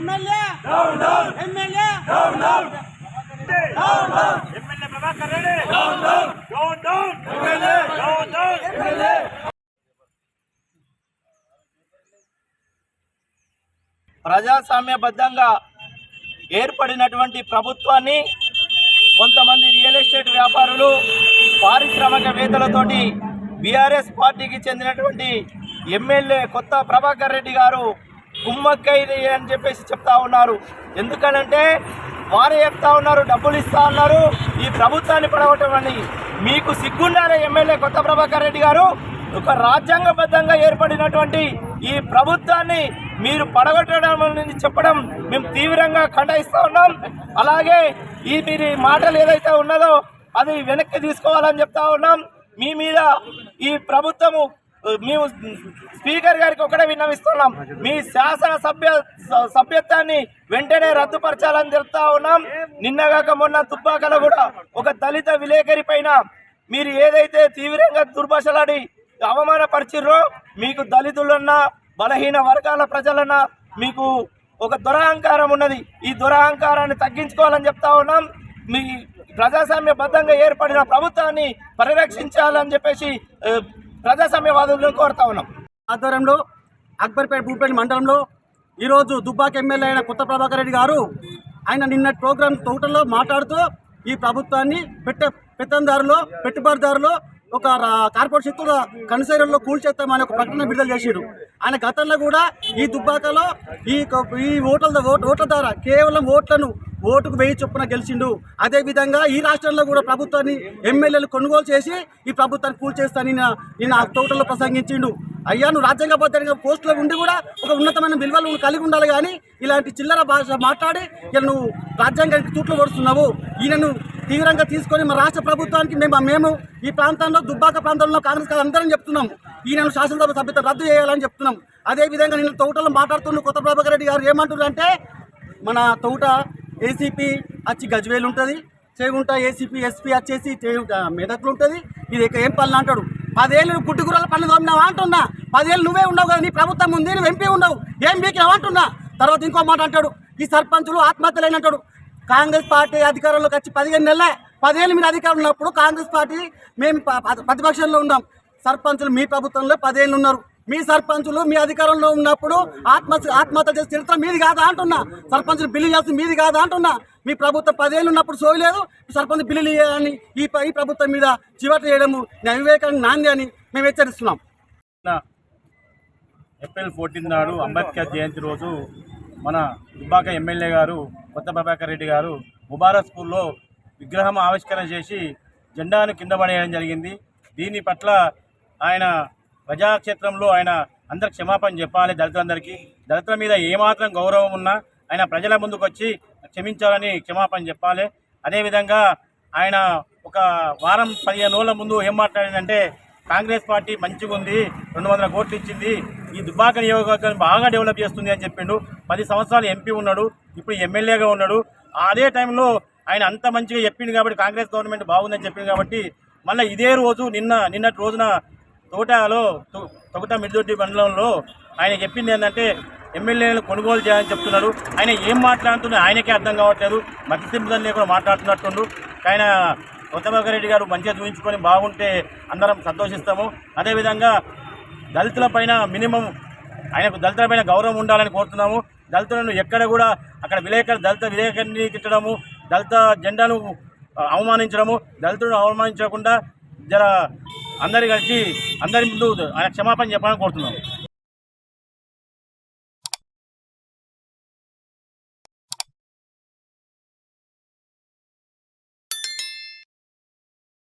MLA down down MLA down down down down MLA Prabhakar Reddy down down down down MLA down down MLA ప్రజాస్వామ్యబద్ధంగా ఏర్పడినటువంటి ప్రభుత్వాన్ని కొంతమంది real estate వ్యాపారులు పారిశ్రామికవేత్తలతోటి BRS పార్టీకి చెందినటువంటి ఎమ్మెల్యే కొత్త ప్రభాకర్ రెడ్డి గారు కుమ్మక్కైది అని చెప్పేసి చెప్తా ఉన్నారు. ఎందుకనంటే వారే చెప్తా ఉన్నారు, డబ్బులు ఇస్తా ఉన్నారు ఈ ప్రభుత్వాన్ని పడగొట్టమని. మీకు సిగ్గుండాలే ఎమ్మెల్యే కొత్త ప్రభాకర్ రెడ్డి గారు. ఒక రాజ్యాంగబద్ధంగా ఏర్పడినటువంటి ఈ ప్రభుత్వాన్ని మీరు పడగొట్టడం చెప్పడం మేము తీవ్రంగా ఖండిస్తూ ఉన్నాం. అలాగే మీరు మాటలు ఏదైతే ఉన్నదో అది వెనక్కి తీసుకోవాలని చెప్తా ఉన్నాం. మీ మీద ఈ ప్రభుత్వము మేము స్పీకర్ గారికి ఒకటే విన్నవిస్తున్నాం, మీ శాసన సభ్యత్వాన్ని వెంటనే రద్దుపరచాలని చెప్తా ఉన్నాం. నిన్నగాక మొన్న తుబ్బాకలో కూడా ఒక దళిత విలేకరి పైన మీరు ఏదైతే తీవ్రంగా దుర్భాషలాడి అవమానపరిచిర్రో, మీకు దళితులన్నా బలహీన వర్గాల ప్రజలన్నా మీకు ఒక దురహంకారం ఉన్నది. ఈ దురహంకారాన్ని తగ్గించుకోవాలని చెప్తా ఉన్నాం. మీ ప్రజాస్వామ్యబద్ధంగా ఏర్పడిన ప్రభుత్వాన్ని పరిరక్షించాలని చెప్పేసి ప్రజాస్వామ్యవాదులను కోరుతా ఉన్నాం. ఆధ్వర్యంలో అక్బర్పేట భూపేట మండలంలో ఈరోజు దుబ్బాక ఎమ్మెల్యే అయిన కొత్త ప్రభాకర్ రెడ్డి గారు ఆయన నిన్న ప్రోగ్రాం తోటలో మాట్లాడుతూ ఈ ప్రభుత్వాన్ని పెట్టుబడిదారులు ఒక కార్పొరేట్ శక్తుల కన్సైరల్లో కూల్చేస్తామని ఒక ప్రకటన విడుదల చేశారు. ఆయన గతంలో కూడా ఈ దుబ్బాకలో ఈ ఓట్ల ద్వారా కేవలం ఓటుకు 1000 చొప్పున గెలిచిండు. అదేవిధంగా ఈ రాష్ట్రంలో కూడా ప్రభుత్వాన్ని ఎమ్మెల్యేలు కొనుగోలు చేసి ఈ ప్రభుత్వాన్ని కూల్చేస్తానని నిన్న ఆ తోటలో ప్రసంగించిండు. అయ్యా, నువ్వు రాజ్యాంగబద్ధంగా పోస్టులో ఉండి కూడా ఒక ఉన్నతమైన విలువలు కలిగి ఉండాలి, కానీ ఇలాంటి చిల్లర భాష మాట్లాడి ఇలా నువ్వు రాజ్యాంగానికి తూట్లు పడుతున్నావు. ఈయనను తీవ్రంగా తీసుకొని మా రాష్ట్ర ప్రభుత్వానికి మేము ఈ ప్రాంతంలో దుబ్బాక ప్రాంతంలో కాంగ్రెస్ అందరం చెప్తున్నాము, ఈయనను శాసనసభ సభ్యత రద్దు చేయాలని చెప్తున్నాం. అదేవిధంగా నిన్న తోటలో మాట్లాడుతున్న కొత్త ప్రభాకర్ రెడ్డి గారు ఏమంటున్నారంటే, మన తోట ఏసీపీ వచ్చి గజ్వేలు ఉంటుంది, చేగుంట ఏసీపీ ఎస్పీ వచ్చేసి మెదక్లు ఉంటుంది, ఇది ఏం పనులు అంటాడు. 10 ఏళ్ళు గుడ్డుగుర్రాల పనులు తోమినావా అంటున్నా. 10 ఏళ్ళు నువ్వే ఉండవు కదా, నీ ప్రభుత్వం ఉంది, నువ్వు ఎంపీ ఉండవు, ఏం బీకినావు అంటున్నా. తర్వాత ఇంకో మాట అంటాడు, ఈ సర్పంచులు ఆత్మహత్యలు అంటాడు. కాంగ్రెస్ పార్టీ అధికారంలోకి వచ్చి 15 నెలలే. 10 ఏళ్ళు మీరు అధికారంలో ఉన్నప్పుడు కాంగ్రెస్ పార్టీ మేము ప్రతిపక్షంలో ఉన్నాం. సర్పంచులు మీ ప్రభుత్వంలో 10 ఏళ్ళు ఉన్నారు. మీ సర్పంచులు మీ అధికారంలో ఉన్నప్పుడు ఆత్మహత్య చేసే చరిత్ర మీది కాదా అంటున్నా. సర్పంచులు బిల్లు చేస్తే మీది కాదా అంటున్నా. మీ ప్రభుత్వం 10 ఏళ్ళు ఉన్నప్పుడు సోయలేదు, సర్పంచ్ బిల్లులు ఇవ్వాలని ఈ ప్రభుత్వం మీద చివట చేయడము అవివేకానికి నాంది అని మేము హెచ్చరిస్తున్నాం. ఏప్రిల్ 14 నాడు అంబేద్కర్ జయంతి రోజు మన దుబ్బాక ఎమ్మెల్యే గారు కొత్త ప్రభాకర్ రెడ్డి గారు ముబారక్ స్కూల్లో విగ్రహం ఆవిష్కరణ చేసి జెండాను కింద పడేయడం జరిగింది. దీని పట్ల ఆయన ప్రజాక్షేత్రంలో ఆయన అందరికి క్షమాపణ చెప్పాలి. దళితుల మీద ఏమాత్రం గౌరవం ఉన్నా ఆయన ప్రజల ముందుకు వచ్చి క్షమించాలని క్షమాపణ చెప్పాలి. అదేవిధంగా ఆయన ఒక వారం 15 రోజుల ముందు ఏం మాట్లాడిందంటే, కాంగ్రెస్ పార్టీ మంచిగా ఉంది, 200 కోట్లు ఇచ్చింది, ఈ దుబ్బాక నియోజకవర్గాన్ని బాగా డెవలప్ చేస్తుంది అని చెప్పిండు. 10 సంవత్సరాలు ఎంపీ ఉన్నాడు, ఇప్పుడు ఎమ్మెల్యేగా ఉన్నాడు. అదే టైంలో ఆయన అంత మంచిగా చెప్పిండు కాబట్టి, కాంగ్రెస్ గవర్నమెంట్ బాగుందని చెప్పింది కాబట్టి, మళ్ళీ ఇదే రోజు నిన్నటి రోజున తొగట మిడ్దొడ్డి మండలంలో ఆయన చెప్పింది ఏంటంటే, ఎమ్మెల్యేలు కొనుగోలు చేయాలని చెప్తున్నాడు. ఆయన ఏం మాట్లాడుతున్నా ఆయనకే అర్థం కావట్లేదు, మతి సింపుల్ లేకుండా మాట్లాడుతున్నట్టుండు. ఆయన కొత్త ప్రభాకర్ రెడ్డి గారు మంచిగా చూపించుకొని బాగుంటే అందరం సంతోషిస్తాము. అదేవిధంగా దళితులపైన మినిమం ఆయనకు దళితులపైన గౌరవం ఉండాలని కోరుతున్నాము. దళితులను ఎక్కడ కూడా అక్కడ దళిత విలేకరిని తిట్టడము, దళిత జెండాను అవమానించడము, దళితులను అవమానించకుండా అందరి కలిసి అందరి ముందు ఆయన క్షమాపణ చెప్పాలని కోరుతున్నాము.